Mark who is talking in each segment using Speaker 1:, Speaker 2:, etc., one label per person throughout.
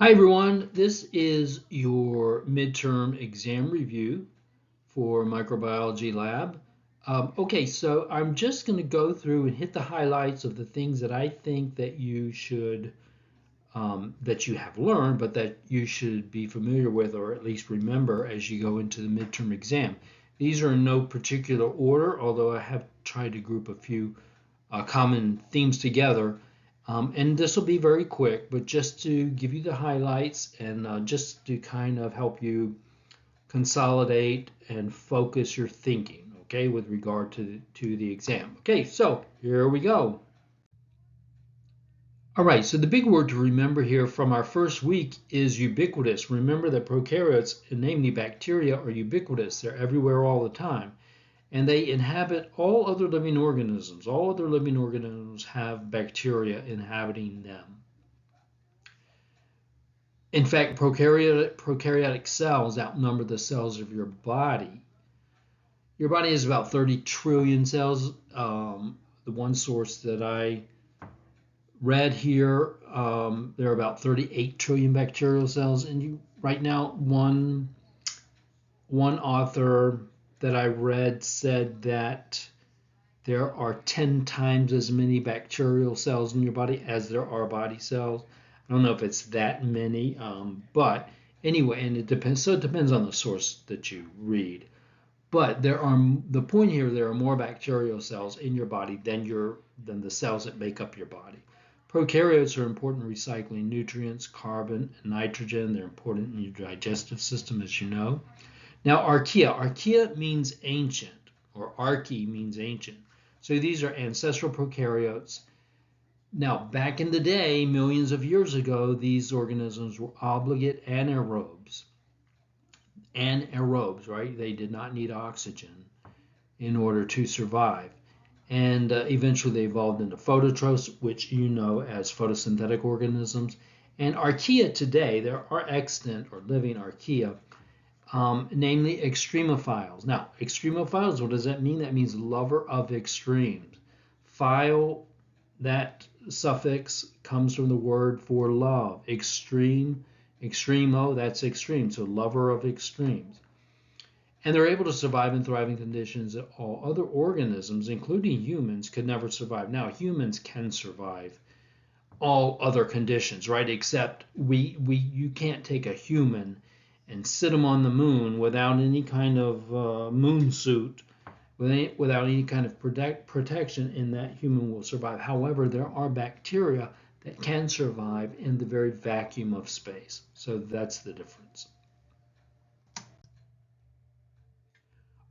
Speaker 1: Hi everyone, this is your midterm exam review for microbiology lab. Okay, so I'm just going to go through and hit the highlights of the things that I think that you should, that you have learned, but that you should be familiar with or at least remember as you go into the midterm exam. These are in no particular order, although I have tried to group a few common themes together. And this will be very quick, but just to give you the highlights and just to kind of help you consolidate and focus your thinking, okay, with regard to the exam. Okay, so here we go. All right, so the big word to remember here from our first week is ubiquitous. Remember that prokaryotes, namely bacteria, are ubiquitous. They're everywhere all the time. And they inhabit all other living organisms. All other living organisms have bacteria inhabiting them. In fact, prokaryotic cells outnumber the cells of your body. Your body has about 30 trillion cells. The one source that I read here, there are about 38 trillion bacterial cells. And right now, one author that I read said that there are 10 times as many bacterial cells in your body as there are body cells. I don't know if it's that many, but anyway, and it depends. So it depends on the source that you read. But the point here, there are more bacterial cells in your body than the cells that make up your body. Prokaryotes are important in recycling nutrients, carbon, and nitrogen. They're important in your digestive system, as you know. Now, archaea means ancient, or archae means ancient. So these are ancestral prokaryotes. Now, back in the day, millions of years ago, these organisms were obligate anaerobes. Anaerobes, right? They did not need oxygen in order to survive. And eventually they evolved into phototrophs, which you know as photosynthetic organisms. And archaea today, there are extant or living archaea, namely extremophiles. Now, extremophiles, what does that mean? That means lover of extremes. Phile, that suffix comes from the word for love. Extreme, extremo, that's extreme. So lover of extremes. And they're able to survive and thrive in conditions that all other organisms, including humans, could never survive. Now, humans can survive all other conditions, right? Except you can't take a human and sit them on the moon without any kind of moon suit, without any kind of protection, and that human will survive. However, there are bacteria that can survive in the very vacuum of space. So that's the difference.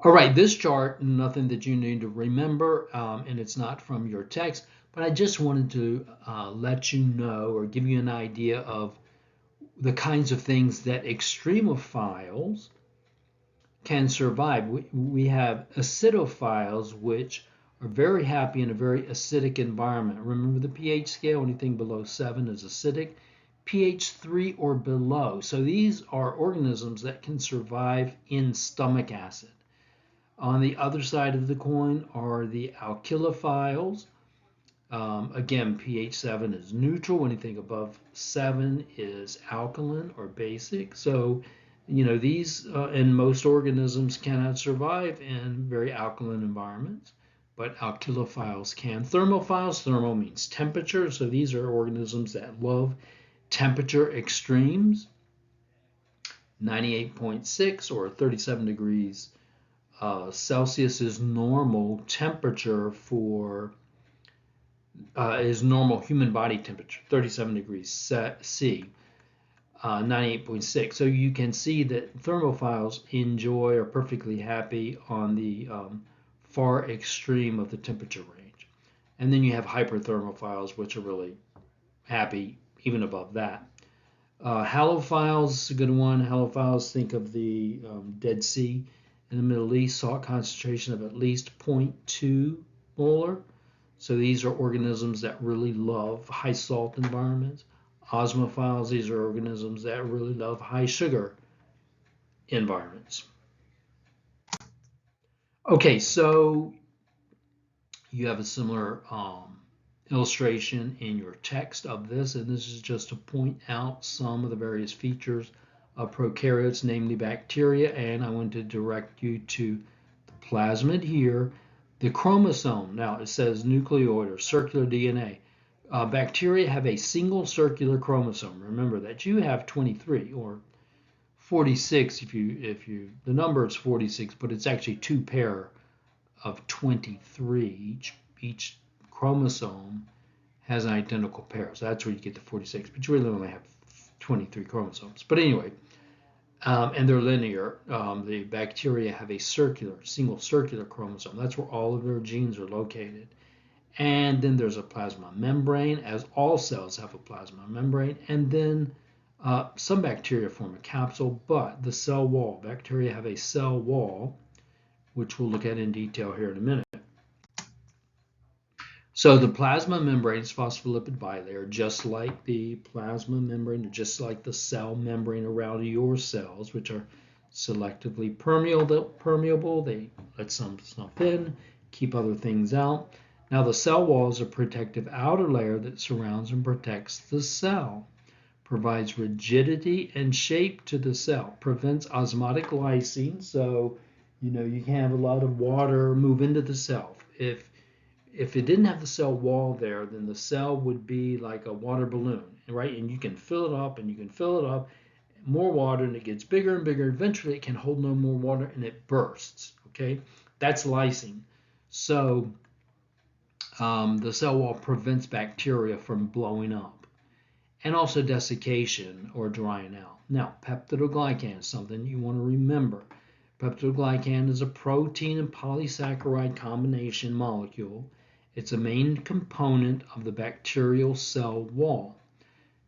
Speaker 1: All right, this chart, nothing that you need to remember, and it's not from your text, but I just wanted to let you know or give you an idea of the kinds of things that extremophiles can survive. We have acidophiles, which are very happy in a very acidic environment. Remember the pH scale, anything below 7 is acidic, pH 3 or below. So these are organisms that can survive in stomach acid. On the other side of the coin are the alkylophiles. Again, pH 7 is neutral. Anything above 7 is alkaline or basic. So, these and most organisms cannot survive in very alkaline environments, but alkylophiles can. Thermophiles, thermal means temperature. So these are organisms that love temperature extremes. 98.6 or 37 degrees Celsius is normal temperature for is normal human body temperature, 37 degrees C, 98.6. So you can see that thermophiles enjoy or perfectly happy on the far extreme of the temperature range. And then you have hyperthermophiles, which are really happy even above that. Halophiles is a good one. Halophiles, think of the Dead Sea in the Middle East, salt concentration of at least 0.2 molar. So these are organisms that really love high salt environments. Osmophiles, these are organisms that really love high sugar environments. Okay, so you have a similar illustration in your text of this, and this is just to point out some of the various features of prokaryotes, namely bacteria, and I want to direct you to the plasmid here. The chromosome, now it says nucleoid or circular DNA. Bacteria have a single circular chromosome. Remember that you have 23 or 46 if you the number is 46, but it's actually two pair of 23. Each chromosome has an identical pair, so that's where you get the 46. But you really only have 23 chromosomes. But anyway, and they're linear. The bacteria have a single circular chromosome. That's where all of their genes are located. And then there's a plasma membrane, as all cells have a plasma membrane. And then some bacteria form a capsule, but the cell wall, bacteria have a cell wall, which we'll look at in detail here in a minute. So the plasma membrane is phospholipid bilayer, just like the plasma membrane, just like the cell membrane around your cells, which are selectively permeable. They let some stuff in, keep other things out. Now the cell wall is a protective outer layer that surrounds and protects the cell, provides rigidity and shape to the cell, prevents osmotic lysing, so you can have a lot of water move into the cell. If it didn't have the cell wall there, then the cell would be like a water balloon, right? And you can fill it up and you can fill it up, more water, and it gets bigger and bigger. Eventually it can hold no more water and it bursts, okay? That's lysing. So the cell wall prevents bacteria from blowing up, and also desiccation or drying out. Now, peptidoglycan is something you want to remember. Peptidoglycan is a protein and polysaccharide combination molecule. It's a main component of the bacterial cell wall.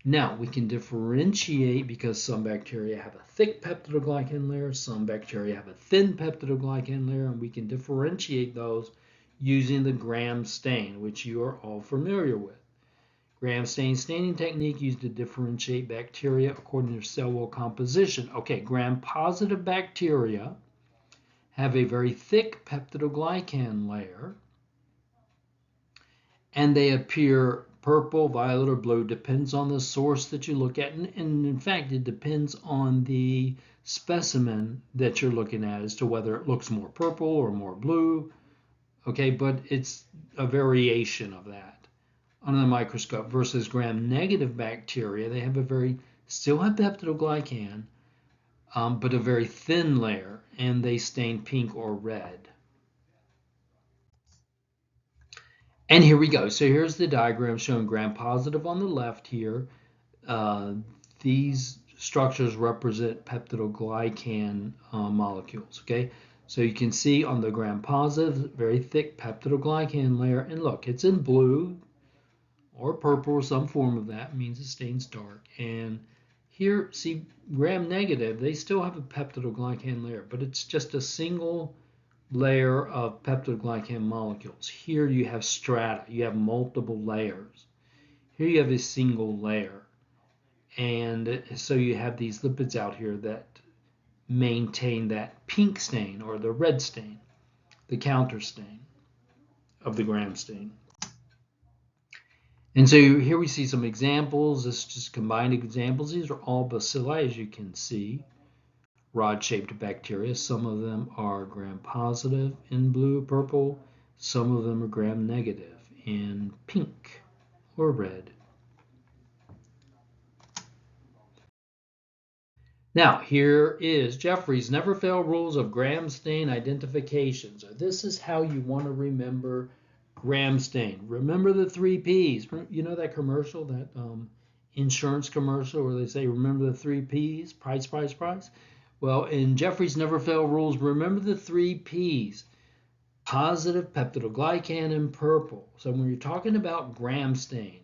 Speaker 1: Now, we can differentiate because some bacteria have a thick peptidoglycan layer, some bacteria have a thin peptidoglycan layer, and we can differentiate those using the Gram stain, which you are all familiar with. Gram stain staining technique used to differentiate bacteria according to their cell wall composition. Okay, gram-positive bacteria have a very thick peptidoglycan layer, and they appear purple, violet, or blue. Depends on the source that you look at, and in fact, it depends on the specimen that you're looking at as to whether it looks more purple or more blue. Okay, but it's a variation of that under the microscope. Versus gram-negative bacteria, they have still have peptidoglycan, but a very thin layer, and they stain pink or red. And here we go. So here's the diagram showing gram-positive on the left here. These structures represent peptidoglycan molecules, okay? So you can see on the gram-positive, very thick peptidoglycan layer, and look, it's in blue or purple or some form of that, means it stains dark. And here, see, gram-negative, they still have a peptidoglycan layer, but it's just a single layer of peptidoglycan molecules. Here you have strata, you have multiple layers. Here you have a single layer. And so you have these lipids out here that maintain that pink stain or the red stain, the counter stain of the gram stain. And so here we see some examples. This is just combined examples. These are all bacilli, as you can see, rod-shaped bacteria. Some of them are gram-positive in blue, purple. Some of them are gram-negative in pink or red. Now, here is Jeffrey's never fail rules of gram stain identification. So this is how you want to remember gram stain. Remember the 3 P's. You know that commercial, that insurance commercial where they say, remember the 3 P's, price, price, price? Well, in Jeffrey's never fail rules, remember the 3 P's, positive, peptidoglycan, and purple. So when you're talking about gram stain,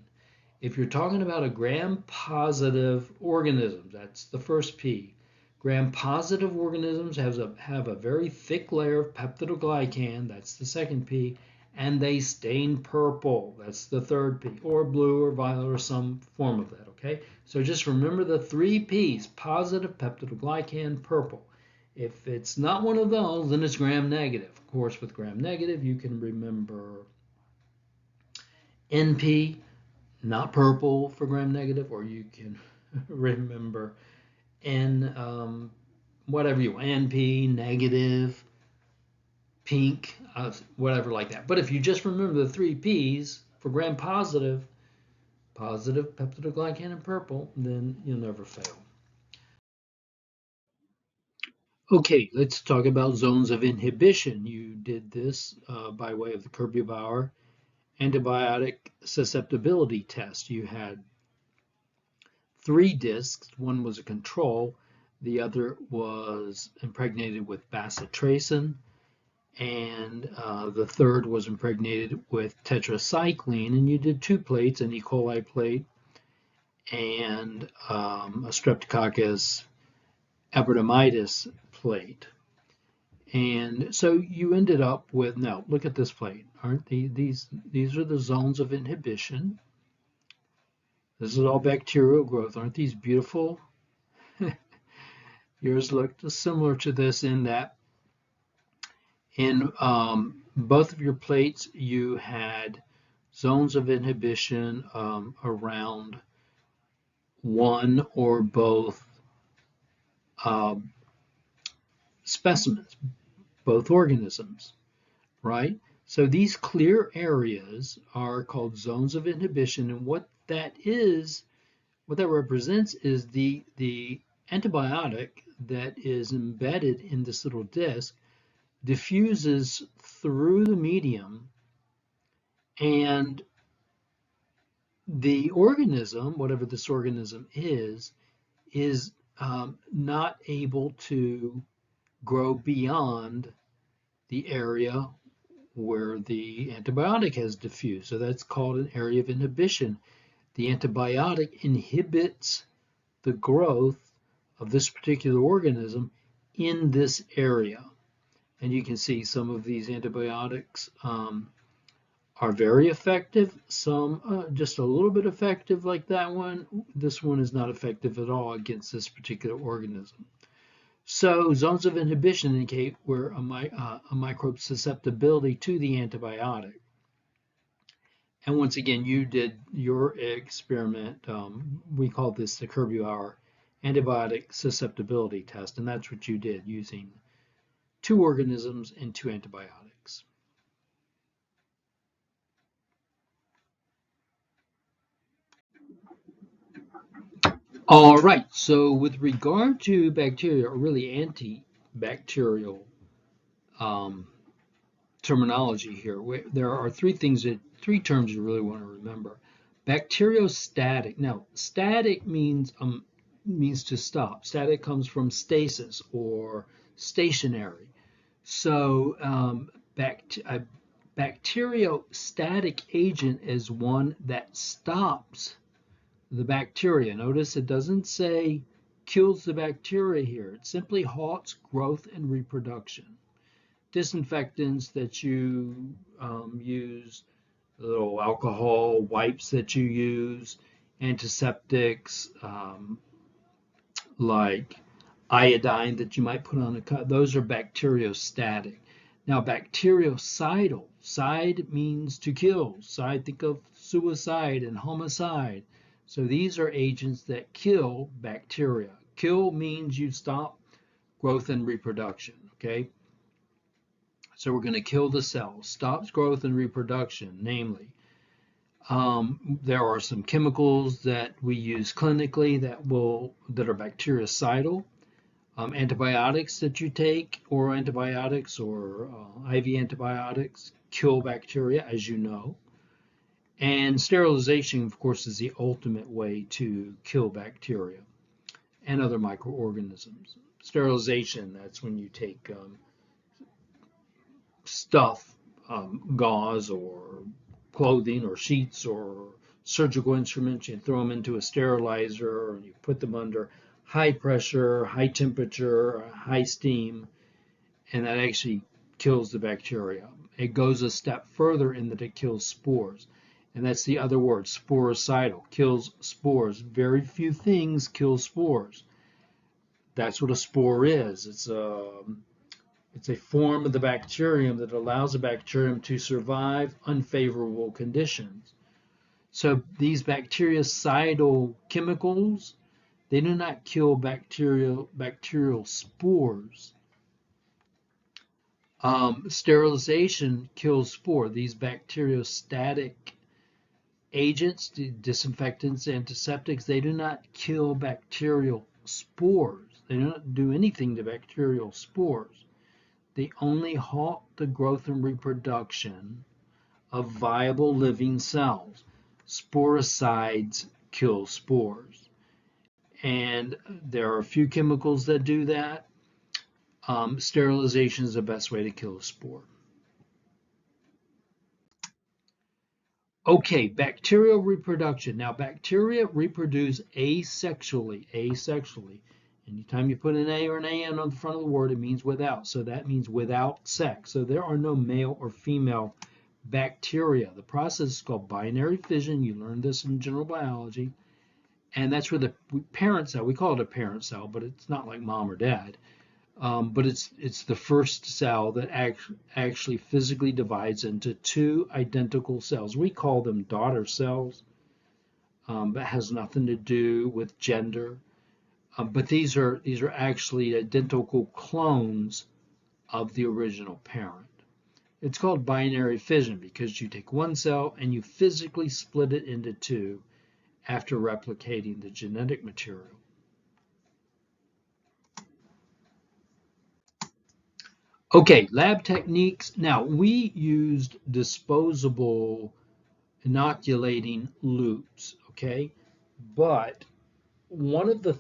Speaker 1: if you're talking about a gram-positive organism, that's the first P. Gram-positive organisms have a very thick layer of peptidoglycan, that's the second P, and they stain purple, that's the third P, or blue or violet or some form of that, okay? So just remember the 3 P's, positive, peptidoglycan, purple. If it's not one of those, then it's gram-negative. Of course, with gram-negative, you can remember NP, not purple for gram-negative, or you can remember N, whatever you want, NP, negative, pink, whatever like that. But if you just remember the three P's for gram-positive, positive peptidoglycan and purple, then you'll never fail. Okay, let's talk about zones of inhibition. You did this by way of the Kirby-Bauer antibiotic susceptibility test. You had 3 discs. One was a control, the other was impregnated with bacitracin, and the third was impregnated with tetracycline. And you did 2 plates, an E. coli plate and a Streptococcus epidermidis plate. And so you ended up with, now look at this plate. Aren't these are the zones of inhibition. This is all bacterial growth. Aren't these beautiful? Yours looked similar to this in that in both of your plates you had zones of inhibition around one or both specimens, both organisms, right? So these clear areas are called zones of inhibition, and what that represents is the antibiotic that is embedded in this little disc diffuses through the medium, and the organism, whatever this organism is not able to grow beyond the area where the antibiotic has diffused. So that's called an area of inhibition. The antibiotic inhibits the growth of this particular organism in this area. And you can see some of these antibiotics are very effective, some just a little bit effective like that one. This one is not effective at all against this particular organism. So zones of inhibition indicate where a microbe's susceptibility to the antibiotic. And once again, you did your experiment. We call this the Kirby-Bauer antibiotic susceptibility test, and that's what you did using 2 organisms and 2 antibiotics. All right, so with regard to bacteria, or really antibacterial terminology here, there are 3 terms you really want to remember. Bacteriostatic. Now, static means to stop. Static comes from stasis or stationary. So a bacteriostatic agent is one that stops the bacteria. Notice it doesn't say kills the bacteria here. It simply halts growth and reproduction. Disinfectants that you use, little alcohol wipes that you use, antiseptics like iodine that you might put on a cut, those are bacteriostatic. Now, bactericidal, side means to kill. Side, think of suicide and homicide. So these are agents that kill bacteria. Kill means you stop growth and reproduction, okay? So we're going to kill the cell, stops growth and reproduction, namely. There are some chemicals that we use clinically that are bactericidal. Antibiotics that you take, oral antibiotics or IV antibiotics, kill bacteria, as you know. And sterilization, of course, is the ultimate way to kill bacteria and other microorganisms. Sterilization, that's when you take stuff, gauze or clothing or sheets or surgical instruments, you throw them into a sterilizer and you put them under high pressure, high temperature, high steam, and that actually kills the bacteria. It goes a step further in that it kills spores. And that's the other word, sporicidal, kills spores. Very few things kill spores. That's what a spore is. It's a form of the bacterium that allows the bacterium to survive unfavorable conditions. So these bactericidal chemicals, they do not kill bacterial spores. Sterilization kills spore. These bacteriostatic agents, disinfectants, antiseptics, they do not kill bacterial spores. They do not do anything to bacterial spores. They only halt the growth and reproduction of viable living cells. Sporicides kill spores. And there are a few chemicals that do that. Sterilization is the best way to kill a spore. Okay, bacterial reproduction. Now, bacteria reproduce asexually. Asexually. Anytime you put an A or an AN on the front of the word, it means without. So that means without sex. So there are no male or female bacteria. The process is called binary fission. You learned this in general biology. And that's where the parent cell, we call it a parent cell, but it's not like mom or dad. But it's the first cell that actually physically divides into two identical cells. We call them daughter cells. That has nothing to do with gender. But these are actually identical clones of the original parent. It's called binary fission because you take one cell and you physically split it into two after replicating the genetic material. Okay, lab techniques. Now, we used disposable inoculating loops, okay? But one of the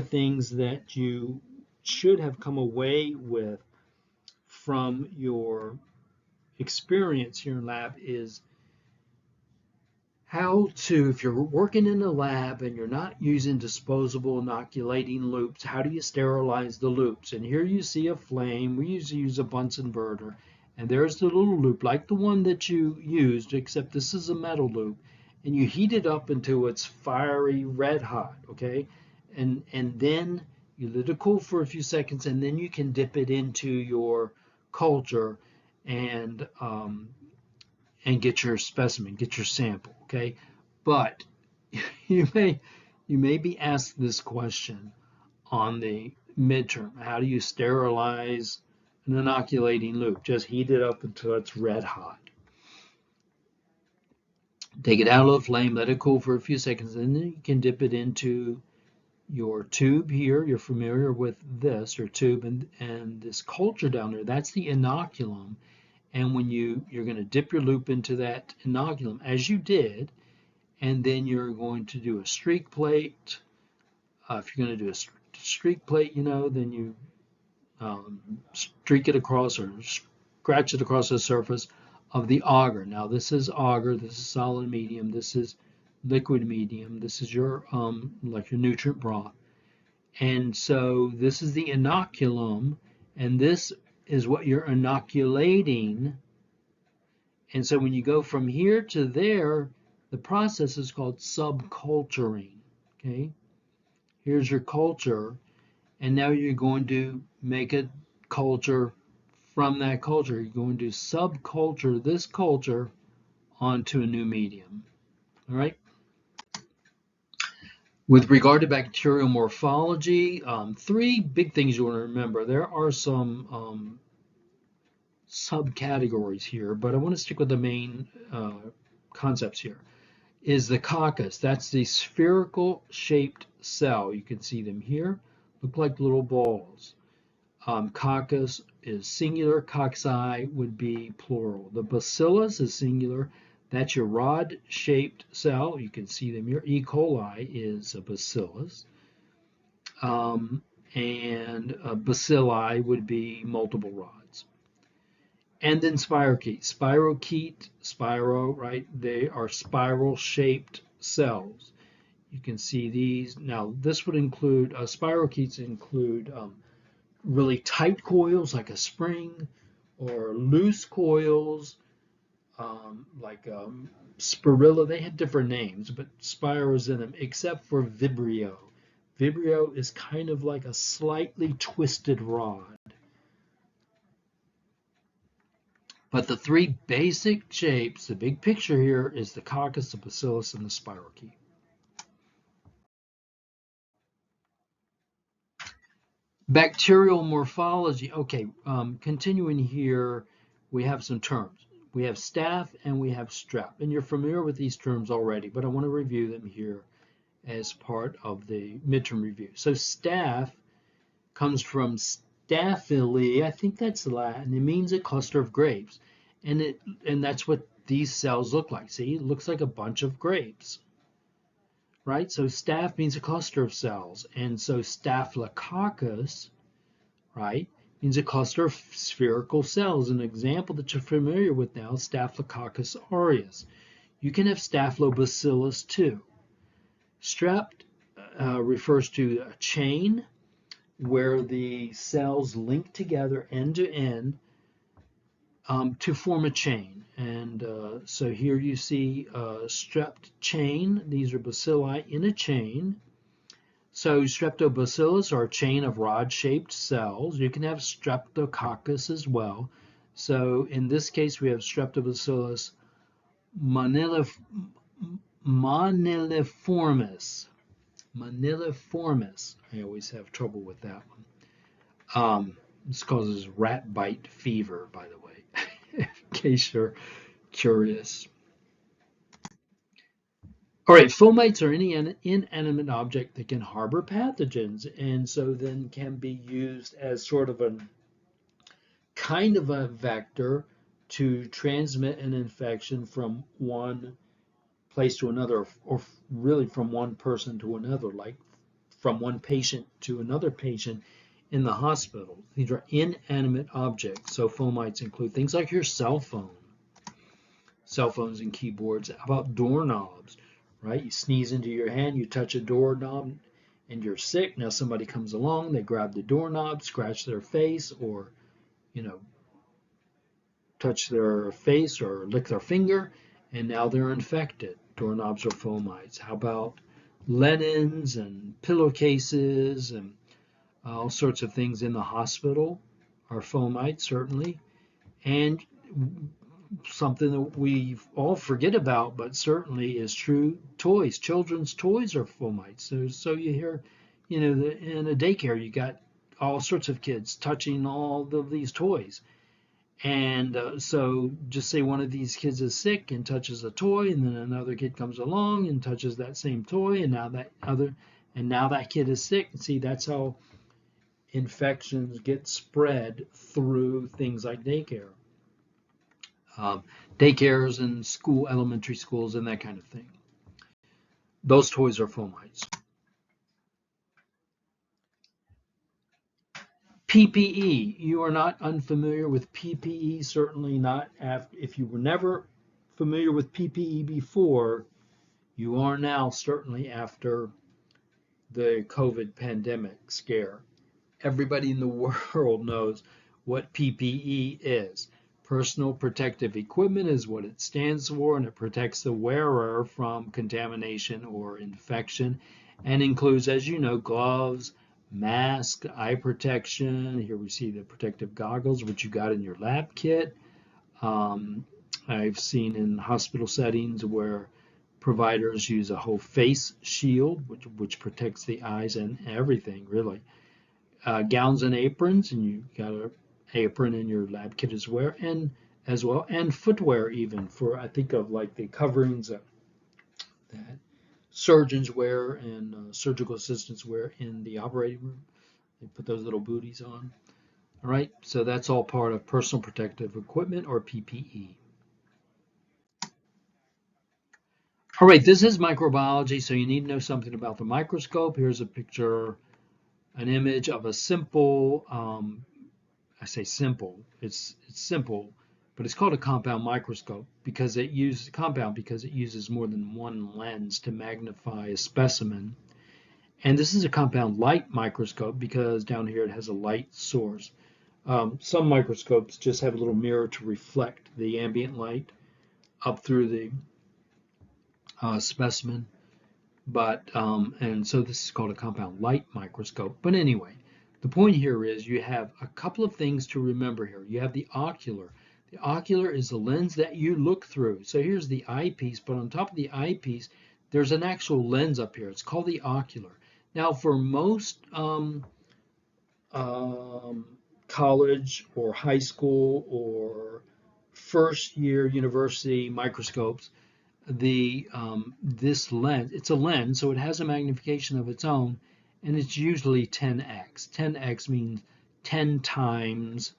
Speaker 1: things that you should have come away with from your experience here in lab is how to, if you're working in a lab and you're not using disposable inoculating loops, how do you sterilize the loops? And here you see a flame. We usually use a Bunsen burner. And there's the little loop, like the one that you used, except this is a metal loop. And you heat it up until it's fiery red hot, okay? And then you let it cool for a few seconds, and then you can dip it into your culture and get your specimen, get your sample, okay? But you may be asked this question on the midterm. How do you sterilize an inoculating loop? Just heat it up until it's red hot. Take it out of the flame, let it cool for a few seconds, and then you can dip it into your tube here. You're familiar with this, your tube, and this culture down there. That's the inoculum. And when you're going to dip your loop into that inoculum, as you did, and then you're going to do a streak plate. If you're going to do a streak plate, then you streak it across or scratch it across the surface of the agar. Now this is agar, this is solid medium, this is liquid medium, this is your like your nutrient broth. And so this is the inoculum, and this is what you're inoculating. And so when you go from here to there, the process is called subculturing. Okay, here's your culture, and now you're going to make a culture from that culture. You're going to subculture this culture onto a new medium. All right. With regard to bacterial morphology, three big things you want to remember. There are some subcategories here, but I want to stick with the main concepts here. Is the coccus. That's the spherical shaped cell. You can see them here. Look like little balls. Coccus is singular. Cocci would be plural. The bacillus is singular. That's your rod-shaped cell. You can see them here. E. coli is a bacillus. And bacilli would be multiple rods. And then spirochetes. Spirochete, spiro, right? They are spiral-shaped cells. You can see these. Now, this would include, spirochetes include really tight coils like a spring, or loose coils like spirilla. They had different names, but spiros in them, except for vibrio. Vibrio is kind of like a slightly twisted rod. But the three basic shapes, the big picture here is the coccus, the bacillus, and the spirochete. Bacterial morphology. Okay, continuing here, we have some terms. We have staph and we have strep. And you're familiar with these terms already, but I want to review them here as part of the midterm review. So staph comes from staphylli. I think that's Latin. It means a cluster of grapes. And that's what these cells look like. See, it looks like a bunch of grapes, right? So staph means a cluster of cells. And so staphylococcus, right, means a cluster of spherical cells. An example that you're familiar with now is Staphylococcus aureus. You can have Staphylobacillus too. Strep refers to a chain where the cells link together end to end to form a chain. And so here you see a strep chain. These are bacilli in a chain. So streptobacillus are a chain of rod-shaped cells. You can have streptococcus as well. So in this case, we have streptobacillus moniliformis. Moniliformis. I always have trouble with that one. This causes rat bite fever, by the way, in case you're curious. All right, fomites are any inanimate object that can harbor pathogens, and so then can be used as sort of a kind of a vector to transmit an infection from one place to another, or really from one person to another, like from one patient to another patient in the hospital. These are inanimate objects, so fomites include things like your cell phone, cell phones and keyboards. How about doorknobs, right? You sneeze into your hand, you touch a doorknob, and you're sick. Now somebody comes along, they grab the doorknob, scratch their face, or touch their face or lick their finger, and now they're infected. Doorknobs are fomites. How about linens and pillowcases and all sorts of things in the hospital are fomites, certainly. And something that we all forget about, but certainly is true, toys. Children's toys are fomites. So you hear, in a daycare, you got all sorts of kids touching all of these toys. And so just say one of these kids is sick and touches a toy, and then another kid comes along and touches that same toy, and now that kid is sick. See, that's how infections get spread through things like daycare. Daycares and elementary schools and that kind of thing. Those toys are fomites. PPE. You are not unfamiliar with PPE, certainly not if you were never familiar with PPE before, you are now certainly after the COVID pandemic scare. Everybody in the world knows what PPE is. Personal protective equipment is what it stands for, and it protects the wearer from contamination or infection and includes, as you know, gloves, mask, eye protection. Here we see the protective goggles, which you got in your lab kit. I've seen in hospital settings where providers use a whole face shield, which protects the eyes and everything, really. Gowns and aprons, and you got an apron in your lab kit as well, and footwear even for, I think of like the coverings that surgeons wear and surgical assistants wear in the operating room. They put those little booties on. All right, so that's all part of personal protective equipment or PPE. All right, this is microbiology, so you need to know something about the microscope. Here's a picture, an image of a simple, I say simple, it's simple, but it's called a compound microscope because it uses more than one lens to magnify a specimen. And this is a compound light microscope because down here it has a light source. Some microscopes just have a little mirror to reflect the ambient light up through the specimen, and so this is called a compound light microscope. But anyway, the point here is you have a couple of things to remember here. You have the ocular. The ocular is the lens that you look through. So here's the eyepiece, but on top of the eyepiece, there's an actual lens up here. It's called the ocular. Now, for most um, college or high school or first year university microscopes, this lens, it's a lens, so it has a magnification of its own, and it's usually 10x. 10x means 10 times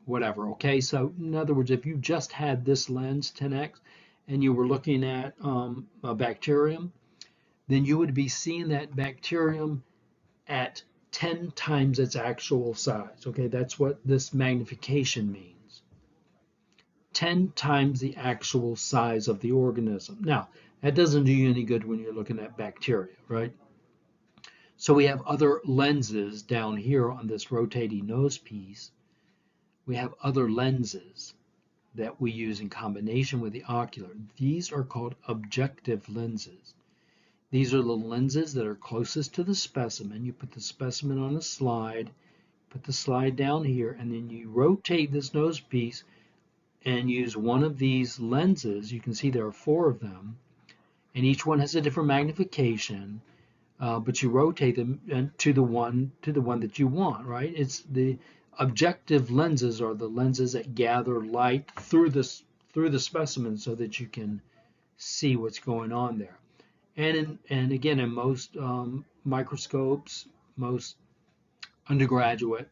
Speaker 1: whatever. Okay, so in other words, if you just had this lens 10x and you were looking at a bacterium, then you would be seeing that bacterium at 10 times its actual size. Okay, that's what this magnification means. 10 times the actual size of the organism. Now, that doesn't do you any good when you're looking at bacteria, right? So we have other lenses down here on this rotating nose piece. We have other lenses that we use in combination with the ocular. These are called objective lenses. These are the lenses that are closest to the specimen. You put the specimen on a slide, put the slide down here, and then you rotate this nose piece and use one of these lenses. You can see there are 4 of them, and each one has a different magnification, but you rotate them to the one that you want, right? It's the objective lenses are the lenses that gather light through the specimen so that you can see what's going on there. And again, in most microscopes, most undergraduate,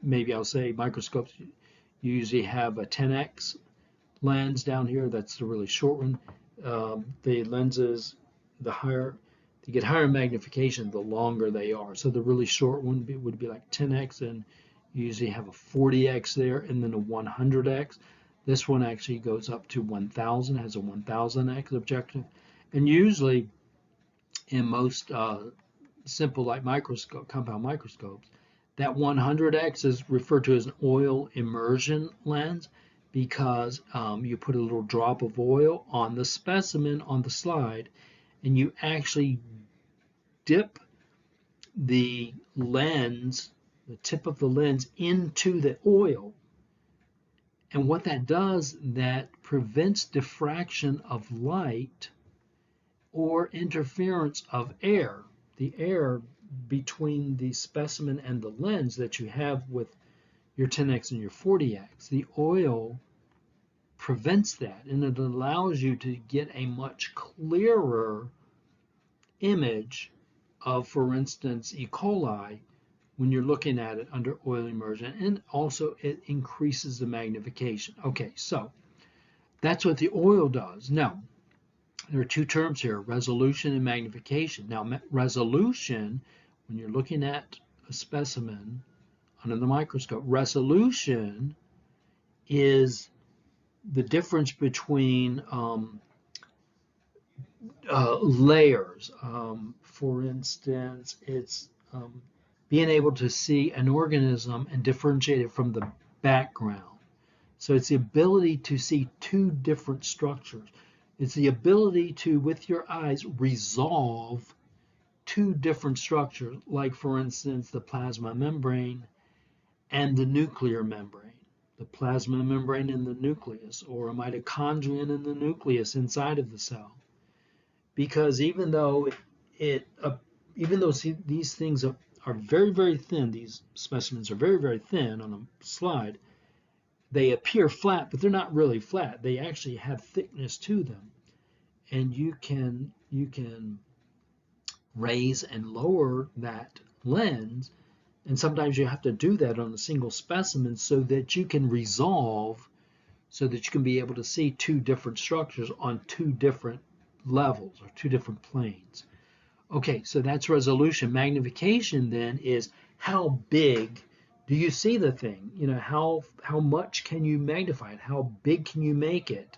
Speaker 1: maybe I'll say microscopes, you usually have a 10x lens down here. That's the really short one. The lenses, the higher, to get higher magnification, the longer they are. So the really short one would be like 10x, and you usually have a 40x there, and then a 100x. This one actually goes up to 1000, has a 1000x objective. And usually in most simple like compound microscopes, that 100x is referred to as an oil immersion lens because you put a little drop of oil on the specimen on the slide, and you actually dip the lens, the tip of the lens, into the oil. And what that does, that prevents diffraction of light or interference of air. The air between the specimen and the lens that you have with your 10x and your 40x, the oil prevents that, and it allows you to get a much clearer image of, for instance, E. coli when you're looking at it under oil immersion, and also it increases the magnification. Okay, so that's what the oil does. Now, there are 2 terms here, resolution and magnification. Now, resolution, when you're looking at a specimen under the microscope, resolution is the difference between layers. For instance, it's being able to see an organism and differentiate it from the background. So it's the ability to see 2 different structures. It's the ability to, with your eyes, resolve 2 different structures, like, for instance, the plasma membrane and the nuclear membrane. The plasma membrane in the nucleus, or a mitochondrion in the nucleus inside of the cell. Because even though these things are very, very thin, these specimens are very, very thin on a slide, they appear flat, but they're not really flat. They actually have thickness to them. And you can raise and lower that lens, and sometimes you have to do that on a single specimen so that you can resolve, so that you can be able to see 2 different structures on 2 different levels or 2 different planes. Okay, so that's resolution. Magnification then is how big do you see the thing? You know, how much can you magnify it? How big can you make it?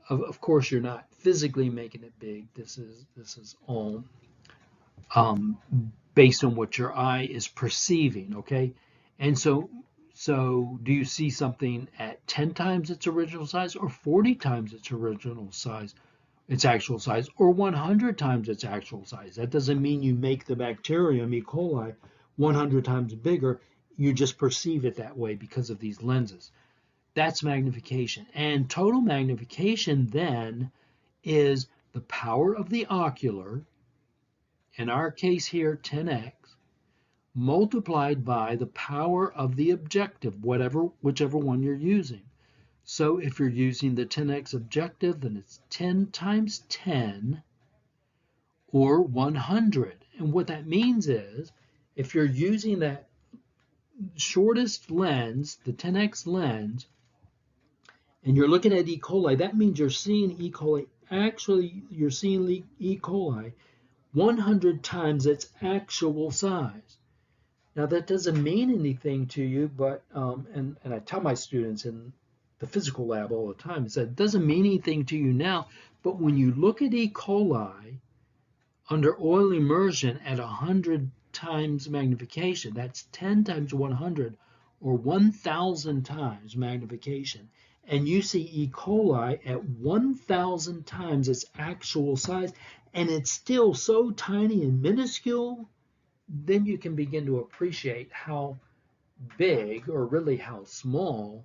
Speaker 1: Of course, you're not physically making it big. This is all based on what your eye is perceiving. Okay, and so do you see something at 10 times its original size, or 40 times its original size? Its actual size, or 100 times its actual size? That doesn't mean you make the bacterium E. coli 100 times bigger. You just perceive it that way because of these lenses. That's magnification. And total magnification then is the power of the ocular, in our case here 10x, multiplied by the power of the objective, whichever one you're using. So if you're using the 10x objective, then it's 10 times 10 or 100. And what that means is if you're using that shortest lens, the 10x lens, and you're looking at E. coli, that means you're seeing E. coli. Actually, you're seeing E. coli 100 times its actual size. Now, that doesn't mean anything to you, but, and I tell my students in the physical lab all the time, is that it doesn't mean anything to you now, but when you look at E. coli under oil immersion at 100 times magnification, that's 10 times 100 or 1,000 times magnification, and you see E. coli at 1,000 times its actual size, and it's still so tiny and minuscule, then you can begin to appreciate how big, or really how small,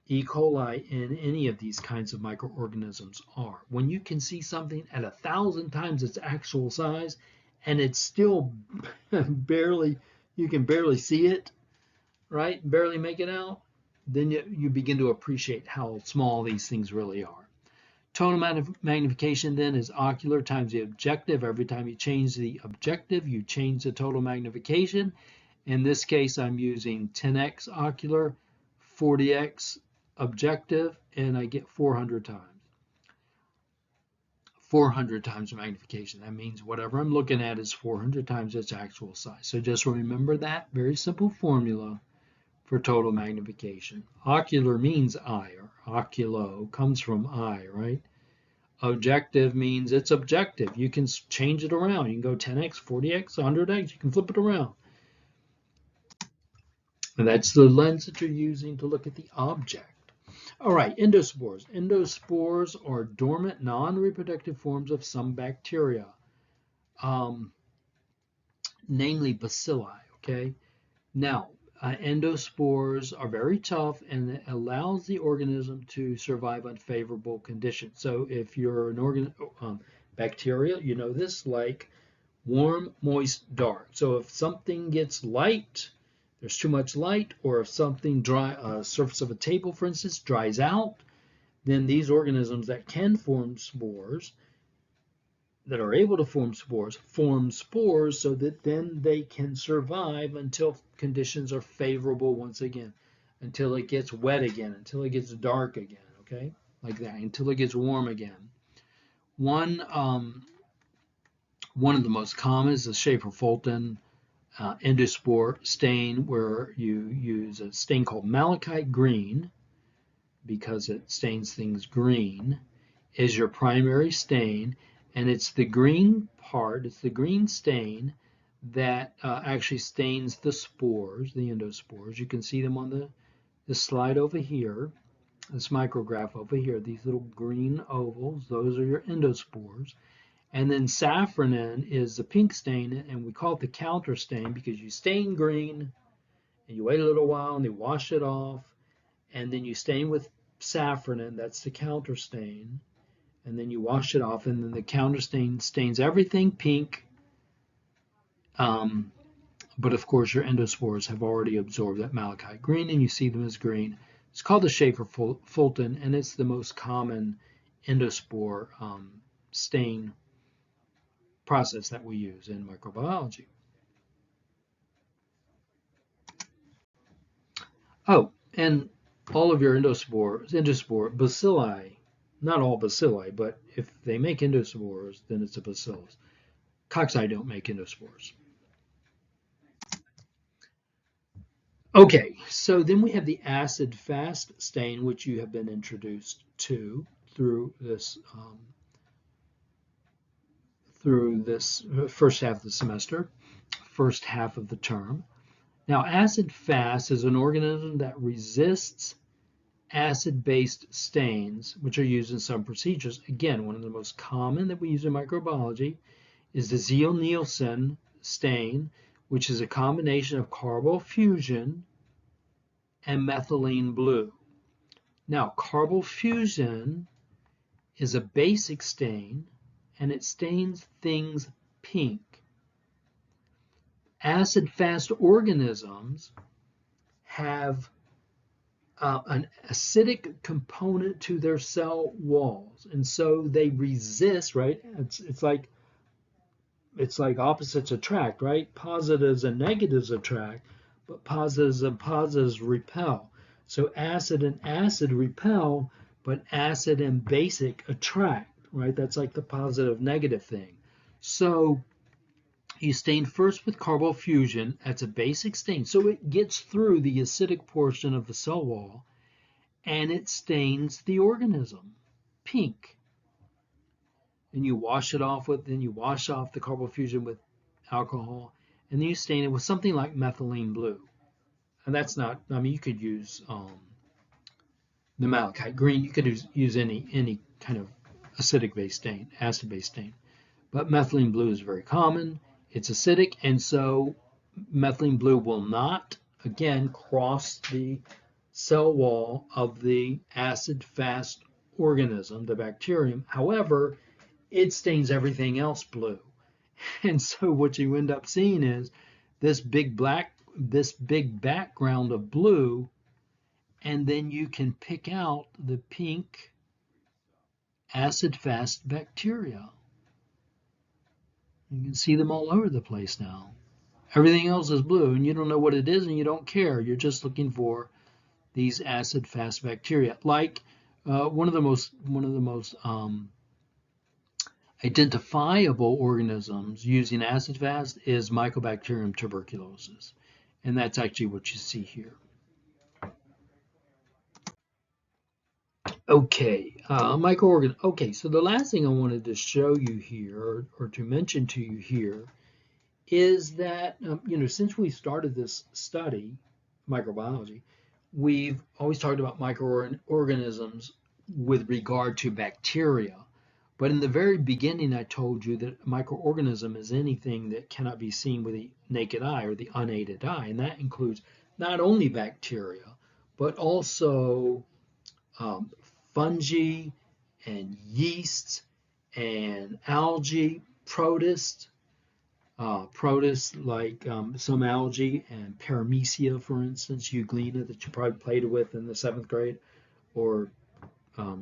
Speaker 1: E. coli in any of these kinds of microorganisms are. When you can see something at 1,000 times its actual size, and it's still barely, you can barely see it, right? Barely make it out, then you begin to appreciate how small these things really are. Total magnification then is ocular times the objective. Every time you change the objective, you change the total magnification. In this case, I'm using 10x ocular, 40x objective, and I get 400 times. 400 times magnification. That means whatever I'm looking at is 400 times its actual size. So just remember that very simple formula for total magnification. Ocular means eye, or oculo comes from eye, right? Objective means it's objective. You can change it around. You can go 10x, 40x, 100x. You can flip it around. And that's the lens that you're using to look at the object. All right, endospores. Endospores are dormant, non-reproductive forms of some bacteria, namely bacilli, okay? Now, endospores are very tough, and it allows the organism to survive unfavorable conditions. So if you're an bacteria, you know this, like warm, moist, dark. So if something gets light, there's too much light, or if something surface of a table, for instance, dries out, then these organisms that can form spores, that are able to form spores so that then they can survive until conditions are favorable once again, until it gets wet again, until it gets dark again, okay? Like that, until it gets warm again. One of the most common is the Schaefer-Fulton endospore stain, where you use a stain called malachite green, because it stains things green, is your primary stain. And it's the green part, it's the green stain that actually stains the spores, the endospores. You can see them on the slide over here, this micrograph over here, these little green ovals, those are your endospores. And then safranin is the pink stain, and we call it the counter stain because you stain green, and you wait a little while, and you wash it off, and then you stain with safranin, that's the counter stain. And then you wash it off, and then the counter stain stains everything pink. But of course, your endospores have already absorbed that malachite green, and you see them as green. It's called the Schaefer-Fulton, and it's the most common endospore stain process that we use in microbiology. Oh, and all of your endospore bacilli, not all bacilli, but if they make endospores, then it's a bacillus. Cocci don't make endospores. Okay, so then we have the acid-fast stain, which you have been introduced to through this first half of the semester, first half of the term. Now, acid-fast is an organism that resists acid-based stains, which are used in some procedures. Again, one of the most common that we use in microbiology is the Ziehl-Neelsen stain, which is a combination of carbofusion and methylene blue. Now, carbofusion is a basic stain, and it stains things pink. Acid-fast organisms have an acidic component to their cell walls, and so they resist, right? It's like opposites attract, right? Positives and negatives attract, but positives and positives repel. So acid and acid repel, but acid and basic attract, right? That's like the positive negative thing. So you stain first with carbofusion. That's a basic stain. So it gets through the acidic portion of the cell wall and it stains the organism pink. And you wash it off then you wash off the carbofusion with alcohol, and then you stain it with something like methylene blue. And that's not, I mean, you could use the malachite green, you could use any kind of acidic based stain, acid based stain. But methylene blue is very common. It's acidic, and so methylene blue will not, again, cross the cell wall of the acid-fast organism, the bacterium. However, it stains everything else blue. And so what you end up seeing is this big background of blue, and then you can pick out the pink acid-fast bacteria. You can see them all over the place now. Everything else is blue, and you don't know what it is, and you don't care. You're just looking for these acid-fast bacteria. Like one of the most identifiable organisms using acid-fast is Mycobacterium tuberculosis, and that's actually what you see here. Okay, microorganism. Okay, so the last thing I wanted to show you here, or to mention to you here, is that since we started this study, microbiology, we've always talked about microorganisms with regard to bacteria. But in the very beginning, I told you that a microorganism is anything that cannot be seen with the naked eye or the unaided eye, and that includes not only bacteria, but also fungi and yeasts and algae, protists. Protists like some algae and Paramecia, for instance, Euglena that you probably played with in the 7th grade, or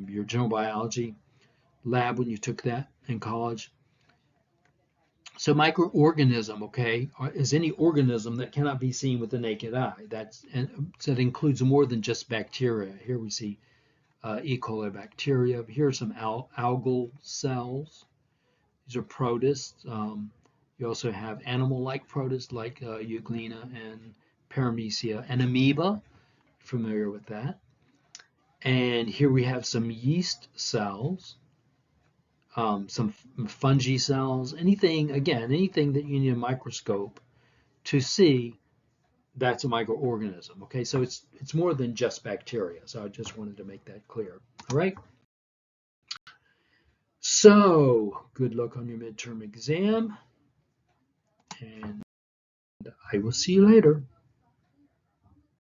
Speaker 1: your general biology lab when you took that in college. So microorganism, okay, is any organism that cannot be seen with the naked eye. That includes more than just bacteria. Here we see E. coli bacteria. Here are some algal cells. These are protists. You also have animal-like protists like Euglena and Paramecia, and amoeba, familiar with that. And here we have some yeast cells, some fungi cells, anything that you need a microscope to see, that's a microorganism. Okay, so it's more than just bacteria. So I just wanted to make that clear. All right. So good luck on your midterm exam, and I will see you later.